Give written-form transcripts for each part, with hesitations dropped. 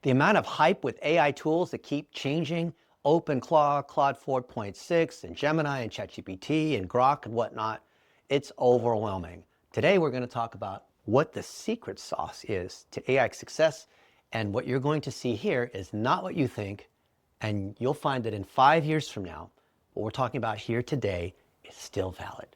The amount of hype with AI tools that keep changing, Claude 4.6, and Gemini, and ChatGPT, and Grok, and whatnot, it's overwhelming. Today, we're going to talk about what the secret sauce is to AI success, and what you're going to see here is not what you think, and you'll find that in 5 years from now, what we're talking about here today is still valid.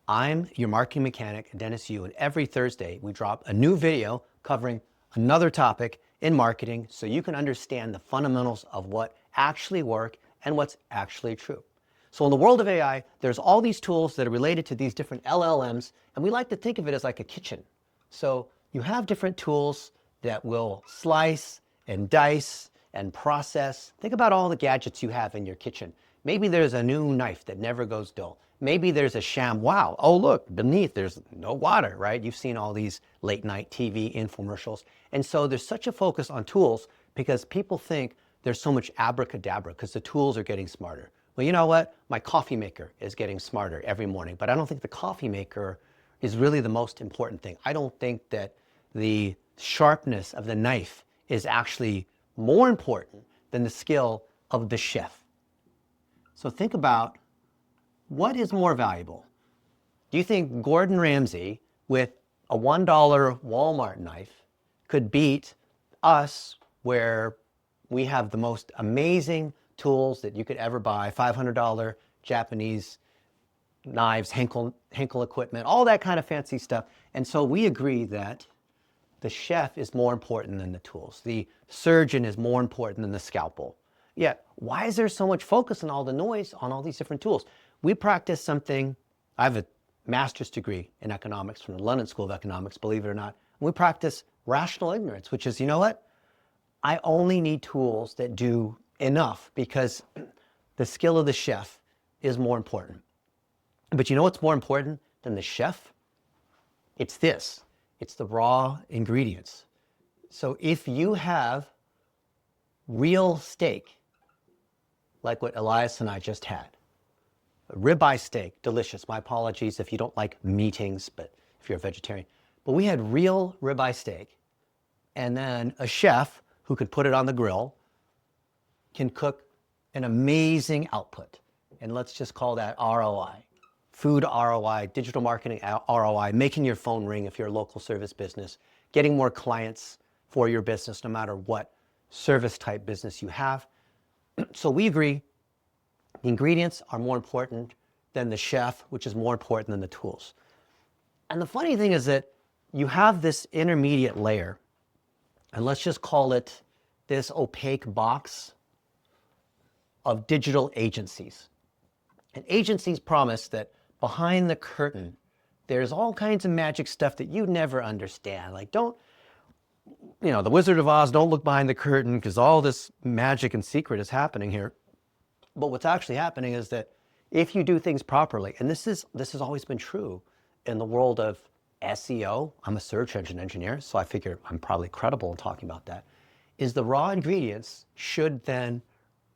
I'm your marketing mechanic, Dennis Yu, and every Thursday we drop a new video covering another topic in marketing so you can understand the fundamentals of what actually work and what's actually true. So in the world of AI, there's all these tools that are related to these different LLMs, and we like to think of it as like a kitchen. So you have different tools that will slice and dice and process. Think about all the gadgets you have in your kitchen. Maybe there's a new knife that never goes dull. Maybe there's a sham, wow, oh look, beneath there's no water, right? You've seen all these late night TV infomercials. And so there's such a focus on tools because people think there's so much abracadabra because the tools are getting smarter. Well, you know what? My coffee maker is getting smarter every morning, but I don't think the coffee maker is really the most important thing. I don't think that the sharpness of the knife is actually more important than the skill of the chef. So think about, what is more valuable? Do you think Gordon Ramsay with a $1 Walmart knife could beat us where we have the most amazing tools that you could ever buy, $500 Japanese knives, Henkel equipment, all that kind of fancy stuff. And so we agree that the chef is more important than the tools. The surgeon is more important than the scalpel. Yet, why is there so much focus on all the noise on all these different tools? We practice something, I have a master's degree in economics from the London School of Economics, believe it or not. We practice rational ignorance, which is, you know what? I only need tools that do enough because the skill of the chef is more important. But you know what's more important than the chef? It's this. It's the raw ingredients. So if you have real steak, like what Elias and I just had, a ribeye steak, delicious. My apologies if you don't like meatings, but if you're a vegetarian. But we had real ribeye steak, and then a chef who could put it on the grill can cook an amazing output. And let's just call that ROI. Food ROI, digital marketing ROI, making your phone ring if you're a local service business, getting more clients for your business no matter what service type business you have. So we agree the ingredients are more important than the chef, which is more important than the tools. And the funny thing is that you have this intermediate layer, and let's just call it this opaque box of digital agencies. And agencies promise that behind the curtain, there's all kinds of magic stuff that you never understand. Like the Wizard of Oz, don't look behind the curtain because all this magic and secret is happening here. But what's actually happening is that if you do things properly, and this has always been true in the world of SEO, I'm a search engine engineer, so I figure I'm probably credible in talking about that, is the raw ingredients should then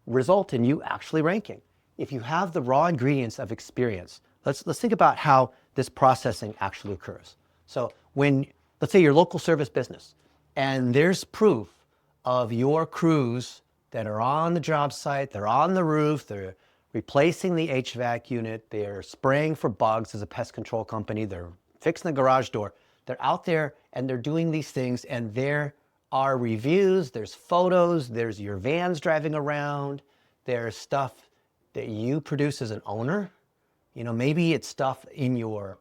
result in you actually ranking. If you have the raw ingredients of experience, let's think about how this processing actually occurs. So when, let's say your local service business, and there's proof of your crews that are on the job site, they're on the roof, they're replacing the HVAC unit, they're spraying for bugs as a pest control company, they're fixing the garage door, they're out there and they're doing these things, and there are reviews, there's photos, there's your vans driving around, there's stuff that you produce as an owner. Maybe it's stuff in your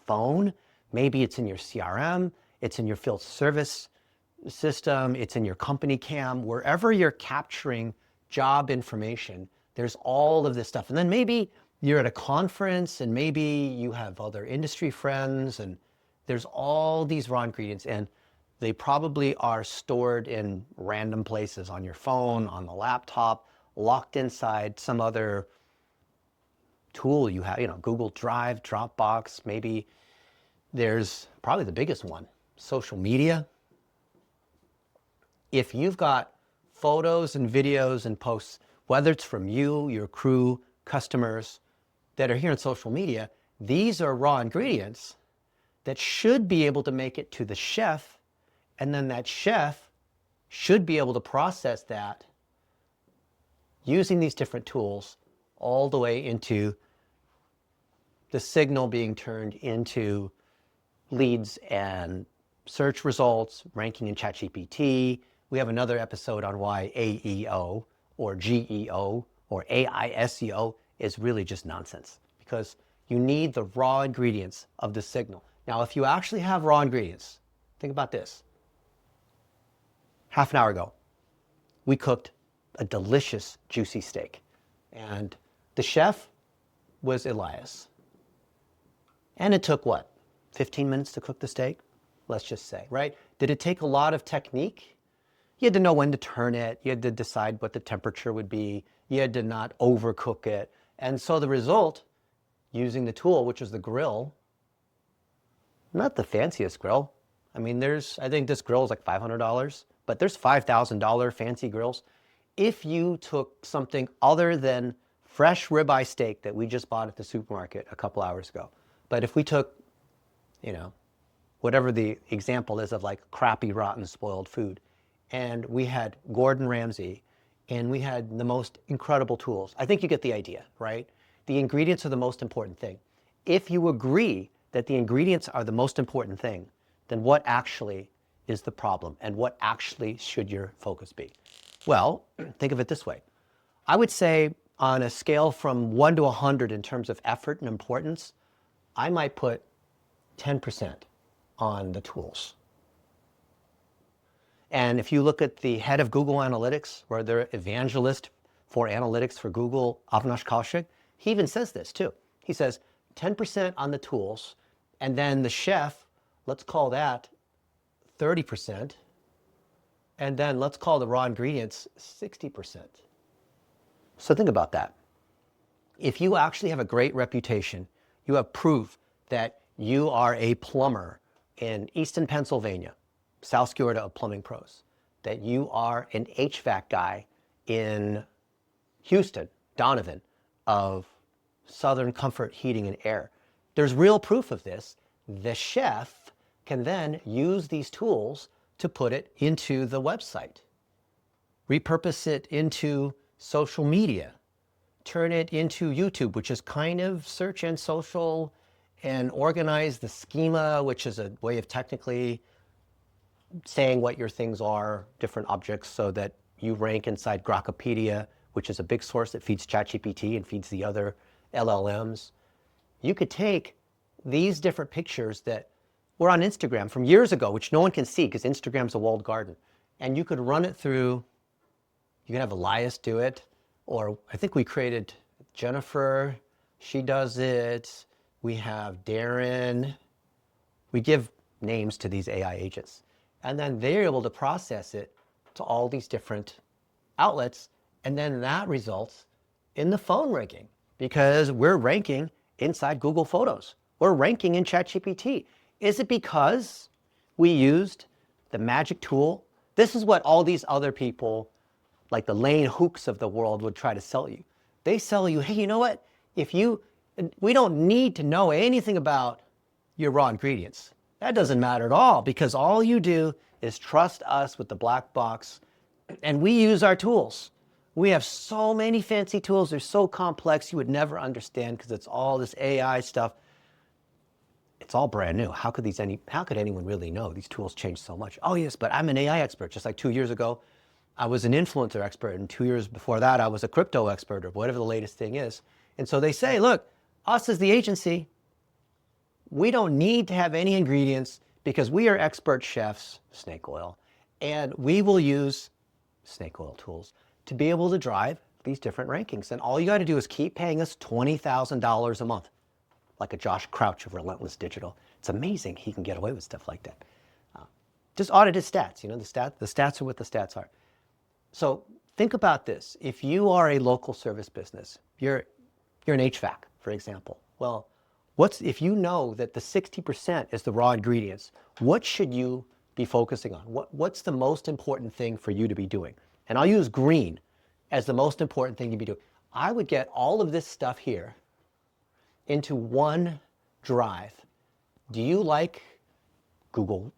phone, maybe it's in your CRM, it's in your field service system, it's in your company cam, wherever you're capturing job information, there's all of this stuff. And then maybe you're at a conference and maybe you have other industry friends and there's all these raw ingredients, and they probably are stored in random places on your phone, on the laptop, locked inside some other tool you have, Google Drive, Dropbox, maybe there's probably the biggest one, social media. If you've got photos and videos and posts, whether it's from you, your crew, customers that are here on social media, these are raw ingredients that should be able to make it to the chef, and then that chef should be able to process that using these different tools all the way into the signal being turned into leads and search results, ranking in ChatGPT. We have another episode on why AEO or GEO or AISEO is really just nonsense, because you need the raw ingredients of the signal. Now, if you actually have raw ingredients, think about this. Half an hour ago, we cooked a delicious, juicy steak. And the chef was Elias. And it took what, 15 minutes to cook the steak? Let's just say, right? Did it take a lot of technique? You had to know when to turn it. You had to decide what the temperature would be. You had to not overcook it. And so the result, using the tool, which is the grill, not the fanciest grill. I mean, I think this grill is like $500, but there's $5,000 fancy grills. If you took something other than fresh ribeye steak that we just bought at the supermarket a couple hours ago, but if we took, whatever the example is of like crappy, rotten, spoiled food, and we had Gordon Ramsay, and we had the most incredible tools, I think you get the idea, right? The ingredients are the most important thing. If you agree that the ingredients are the most important thing, then what actually is the problem, and what actually should your focus be? Well, think of it this way. I would say on a scale from 1 to 100 in terms of effort and importance, I might put 10% on the tools. And if you look at the head of Google Analytics, or their evangelist for analytics for Google, Avinash Kaushik, he even says this too. He says 10% on the tools, and then the chef, let's call that 30%, and then let's call the raw ingredients 60%. So think about that. If you actually have a great reputation, you have proof that you are a plumber in Easton, Pennsylvania, South Skirta of Plumbing Pros, that you are an HVAC guy in Houston, Donovan of Southern Comfort Heating and Air. There's real proof of this. The chef can then use these tools to put it into the website, repurpose it into social media, turn it into YouTube, which is kind of search and social, and organize the schema, which is a way of technically saying what your things are, different objects, so that you rank inside Grokopedia, which is a big source that feeds ChatGPT and feeds the other LLMs. You could take these different pictures that were on Instagram from years ago, which no one can see because Instagram's a walled garden, and you could run it through. You can have Elias do it, or I think we created Jennifer, she does it. We have Darren. We give names to these AI agents, and then they're able to process it to all these different outlets, and then that results in the phone ranking, because we're ranking inside Google Photos. We're ranking in ChatGPT. Is it because we used the magic tool? This is what all these other people, like the Lane Hooks of the world, would try to sell you. They sell you, hey, you know what? We don't need to know anything about your raw ingredients. That doesn't matter at all, because all you do is trust us with the black box, and we use our tools. We have so many fancy tools. They're so complex you would never understand, because it's all this AI stuff. It's all brand new. How could anyone really know? These tools change so much. Oh yes, but I'm an AI expert. Just like 2 years ago, I was an influencer expert, and 2 years before that, I was a crypto expert, or whatever the latest thing is. And so they say, look, us as the agency, we don't need to have any ingredients, because we are expert chefs, snake oil, and we will use snake oil tools to be able to drive these different rankings. And all you got to do is keep paying us $20,000 a month, like a Josh Crouch of Relentless Digital. It's amazing he can get away with stuff like that. Just audit his stats. The stats are what the stats are. So think about this. If you are a local service business, you're an HVAC, for example. Well, if you know that the 60% is the raw ingredients, what should you be focusing on? What's the most important thing for you to be doing? And I'll use green as the most important thing to be doing. I would get all of this stuff here into one drive. Do you like Google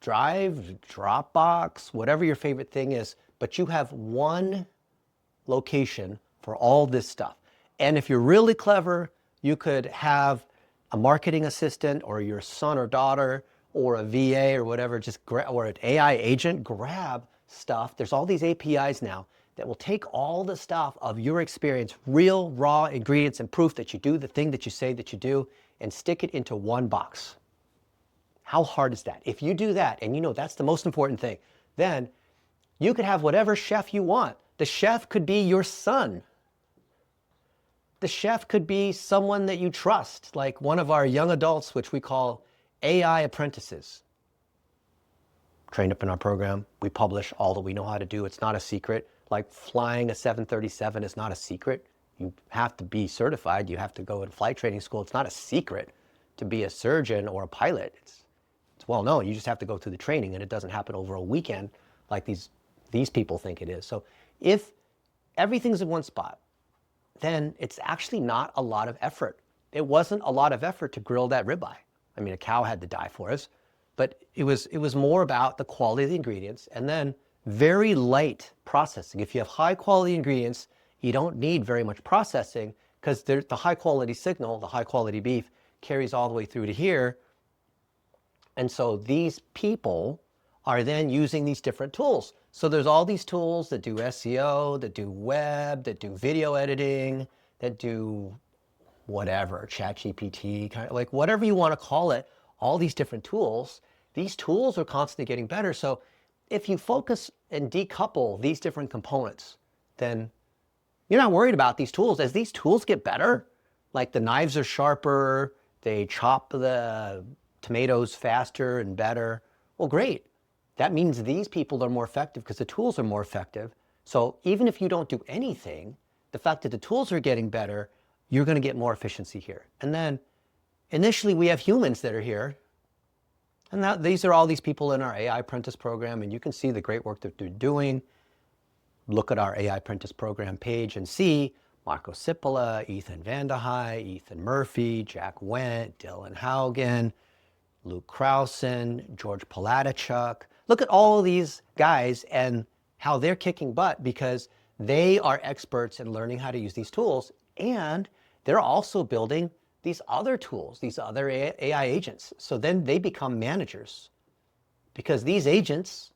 Drive, Dropbox, whatever your favorite thing is, but you have one location for all this stuff. And if you're really clever, you could have a marketing assistant or your son or daughter or a VA or whatever, or an AI agent, grab stuff. There's all these APIs now that will take all the stuff of your experience, real raw ingredients and proof that you do the thing that you say that you do, and stick it into one box. How hard is that? If you do that, and you know that's the most important thing, then you could have whatever chef you want. The chef could be your son. The chef could be someone that you trust, like one of our young adults, which we call AI apprentices. Trained up in our program, we publish all that we know how to do. It's not a secret. Like flying a 737 is not a secret. You have to be certified. You have to go to flight training school. It's not a secret to be a surgeon or a pilot. It's well known. You just have to go through the training, and it doesn't happen over a weekend like these people think it is. So if everything's in one spot, then it's actually not a lot of effort. It wasn't a lot of effort to grill that ribeye. I mean, a cow had to die for us, but it was more about the quality of the ingredients and then very light processing. If you have high quality ingredients, you don't need very much processing because the high quality signal, the high quality beef, carries all the way through to here. And so these people are then using these different tools. So there's all these tools that do SEO, that do web, that do video editing, that do whatever, ChatGPT, kind of like whatever you want to call it, all these different tools. These tools are constantly getting better. So if you focus and decouple these different components, then you're not worried about these tools. As these tools get better, like the knives are sharper, they chop the tomatoes faster and better, well, great. That means these people are more effective because the tools are more effective. So even if you don't do anything, the fact that the tools are getting better, you're going to get more efficiency here. And then initially we have humans that are here. And these are all these people in our AI Apprentice program, and you can see the great work that they're doing. Look at our AI Apprentice program page and see Marco Cipolla, Ethan Vandehei, Ethan Murphy, Jack Wendt, Dylan Haugen, Luke Krausen, George Palatichuk. Look at all of these guys and how they're kicking butt because they are experts in learning how to use these tools, and they're also building these other tools, these other AI agents. So then they become managers because these agents,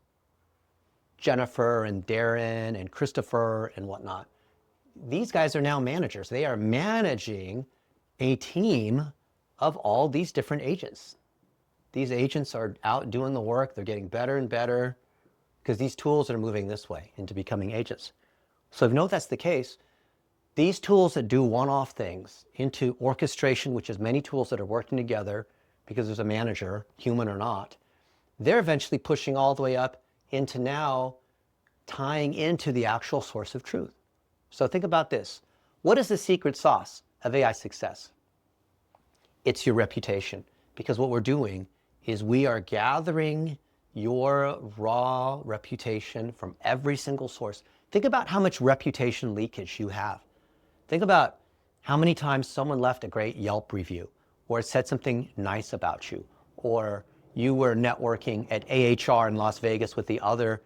Jennifer and Darren and Christopher and whatnot, these guys are now managers. They are managing a team of all these different agents. These agents are out doing the work. They're getting better and better because these tools are moving this way into becoming agents. So if you know that's the case, these tools that do one-off things into orchestration, which is many tools that are working together because there's a manager, human or not, they're eventually pushing all the way up into now tying into the actual source of truth. So think about this. What is the secret sauce of AI success? It's your reputation. Because what we're doing is we are gathering your raw reputation from every single source. Think about how much reputation leakage you have. Think about how many times someone left a great Yelp review or said something nice about you, or you were networking at AHR in Las Vegas with the other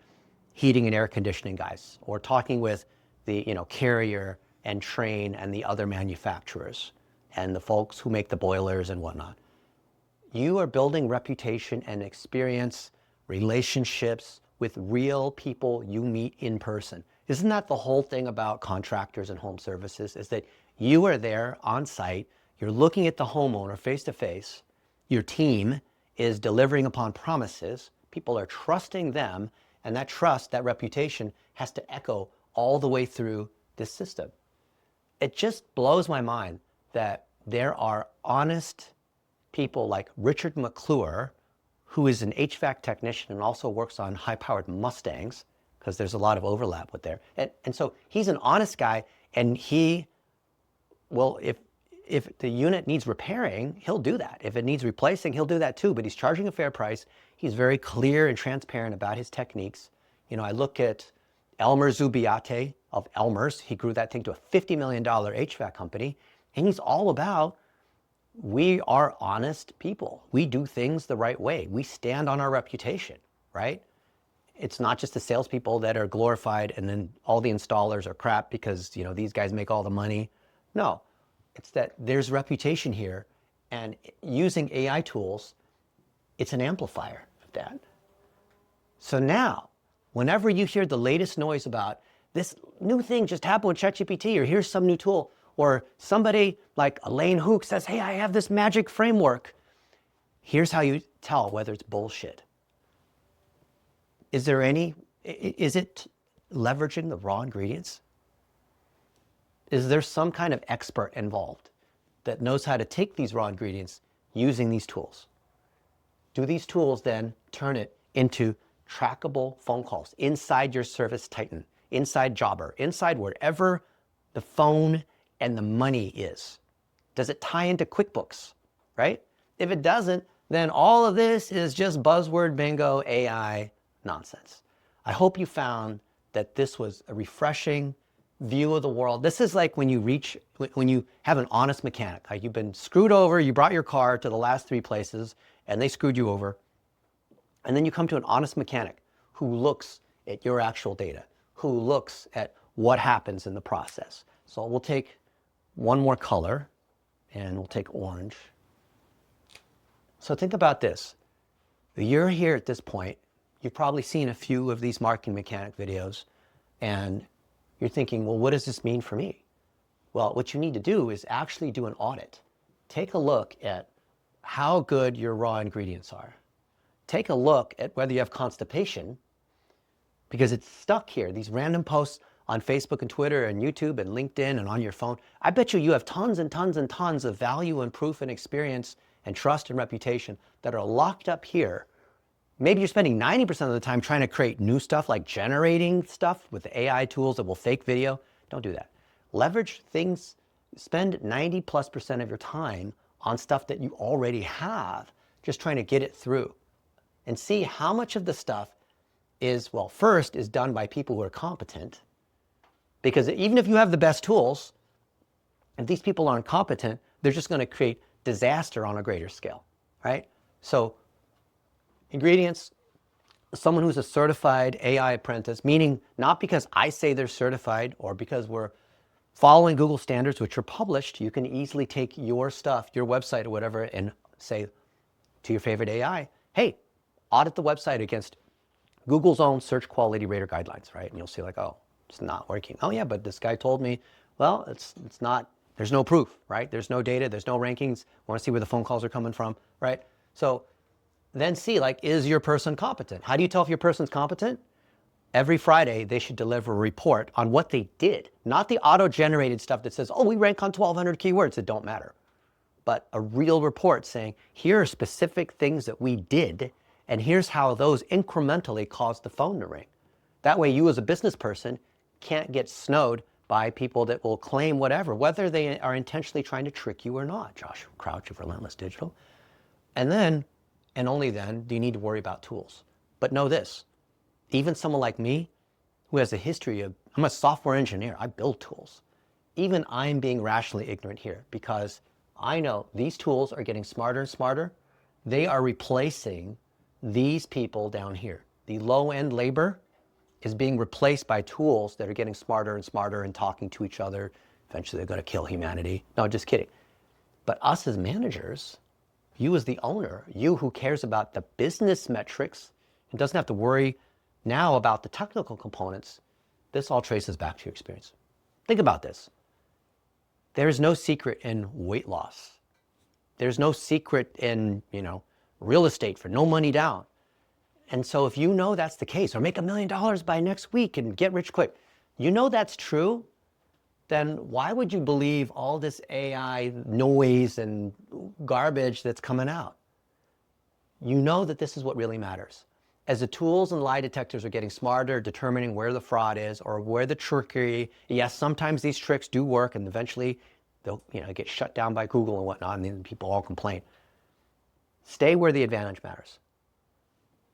heating and air conditioning guys, or talking with the Carrier and Trane and the other manufacturers and the folks who make the boilers and whatnot. You are building reputation and experience, relationships with real people you meet in person. Isn't that the whole thing about contractors and home services, is that you are there on site, you're looking at the homeowner face to face, your team is delivering upon promises, people are trusting them, and that trust, that reputation has to echo all the way through this system. It just blows my mind that there are honest people like Richard McClure, who is an HVAC technician and also works on high-powered Mustangs, because there's a lot of overlap with there. And so he's an honest guy, and he will, if the unit needs repairing, he'll do that. If it needs replacing, he'll do that too, but he's charging a fair price. He's very clear and transparent about his techniques. I look at Elmer Zubiate of Elmer's. He grew that thing to a $50 million HVAC company, and he's all about we are honest people. We do things the right way. We stand on our reputation, right? It's not just the salespeople that are glorified and then all the installers are crap because, these guys make all the money. No, it's that there's reputation here, and using AI tools, it's an amplifier of that. So now, whenever you hear the latest noise about this new thing just happened with ChatGPT, or here's some new tool, or somebody like Elaine Hook says, hey, I have this magic framework, here's how you tell whether it's bullshit. Is it leveraging the raw ingredients? Is there some kind of expert involved that knows how to take these raw ingredients using these tools? Do these tools then turn it into trackable phone calls inside your Service Titan, inside Jobber, inside wherever the phone and the money is? Does it tie into QuickBooks, right? If it doesn't, then all of this is just buzzword bingo AI nonsense. I hope you found that this was a refreshing view of the world. This is like when you have an honest mechanic. Like you've been screwed over, you brought your car to the last 3 places and they screwed you over. And then you come to an honest mechanic who looks at your actual data, who looks at what happens in the process. So we'll take one more color and we'll take orange. So think about this. You're here at this point. You've probably seen a few of these marketing mechanic videos and you're thinking, well, what does this mean for me? Well, what you need to do is actually do an audit. Take a look at how good your raw ingredients are. Take a look at whether you have constipation, because it's stuck here. These random posts on Facebook and Twitter and YouTube and LinkedIn and on your phone. I bet you have tons and tons and tons of value and proof and experience and trust and reputation that are locked up here. Maybe you're spending 90% of the time trying to create new stuff, like generating stuff with the AI tools that will fake video. Don't do that. Leverage things, spend 90+% of your time on stuff that you already have, just trying to get it through. And see how much of the stuff is, well, first is done by people who are competent. Because even if you have the best tools, if these people aren't competent, they're just going to create disaster on a greater scale, right? So ingredients, someone who's a certified AI apprentice, meaning not because I say they're certified or because we're following Google standards, which are published. You can easily take your stuff, your website or whatever, and say to your favorite AI, hey, audit the website against Google's own search quality rater guidelines, right? And you'll see like, oh, it's not working. Oh yeah, but this guy told me, well, it's not, there's no proof, right? There's no data, there's no rankings. I want to see where the phone calls are coming from, right? So then see, like, is your person competent? How do you tell if your person's competent? Every Friday, they should deliver a report on what they did, not the auto-generated stuff that says, oh, we rank on 1,200 keywords that don't matter, but a real report saying, here are specific things that we did, and here's how those incrementally caused the phone to ring. That way, you as a business person can't get snowed by people that will claim whatever, whether they are intentionally trying to trick you or not. Josh Crouch of Relentless Digital. And then, and only then, do you need to worry about tools. But know this, even someone like me, who has a history of, I'm a software engineer, I build tools. Even I'm being rationally ignorant here because I know these tools are getting smarter and smarter. They are replacing these people down here. The low-end labor is being replaced by tools that are getting smarter and smarter and talking to each other. Eventually they're going to kill humanity. No, just kidding. But us as managers, you as the owner, you who cares about the business metrics and doesn't have to worry now about the technical components, this all traces back to your experience. Think about this. There is no secret in weight loss. There's no secret in, real estate for no money down. And so if you know that's the case, or make $1 million by next week and get rich quick, that's true, then why would you believe all this AI noise and garbage that's coming out? You know that this is what really matters. As the tools and lie detectors are getting smarter, determining where the fraud is or where the trickery, yes, sometimes these tricks do work and eventually they'll get shut down by Google and whatnot, and then people all complain. Stay where the advantage matters.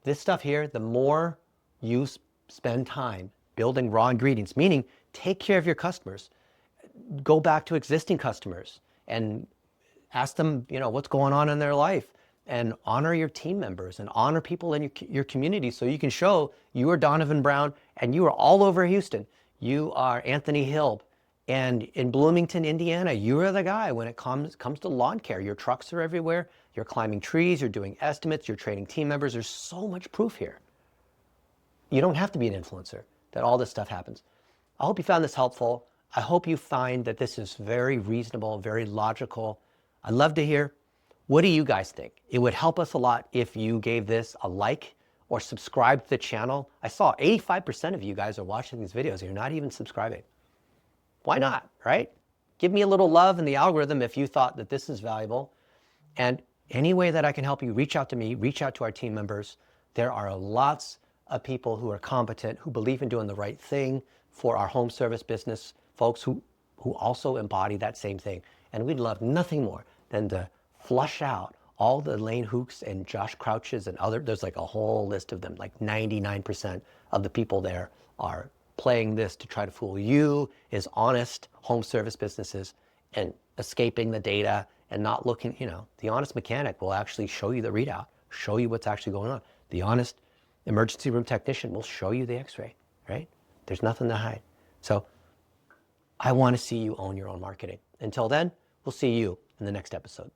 This stuff here, the more you spend time building raw ingredients, meaning take care of your customers, go back to existing customers and Ask them, what's going on in their life, and honor your team members and honor people in your community so you can show you are Donovan Brown and you are all over Houston. You are Anthony Hill. And in Bloomington, Indiana, you are the guy when it comes to lawn care. Your trucks are everywhere. You're climbing trees. You're doing estimates. You're training team members. There's so much proof here. You don't have to be an influencer that all this stuff happens. I hope you found this helpful. I hope you find that this is very reasonable, very logical. I'd love to hear, what do you guys think? It would help us a lot if you gave this a like or subscribe to the channel. I saw 85% of you guys are watching these videos and you're not even subscribing. Why not, right? Give me a little love in the algorithm if you thought that this is valuable. And any way that I can help you, reach out to me, reach out to our team members. There are lots of people who are competent, who believe in doing the right thing for our home service business, folks who also embody that same thing. And we'd love nothing more than to flush out all the Lane Hooks and Josh Crouches and there's like a whole list of them, like 99% of the people there are playing this to try to fool you as honest home service businesses and escaping the data and not looking, the honest mechanic will actually show you the readout, show you what's actually going on. The honest emergency room technician will show you the x-ray, right? There's nothing to hide. So I want to see you own your own marketing. Until then, we'll see you in the next episode.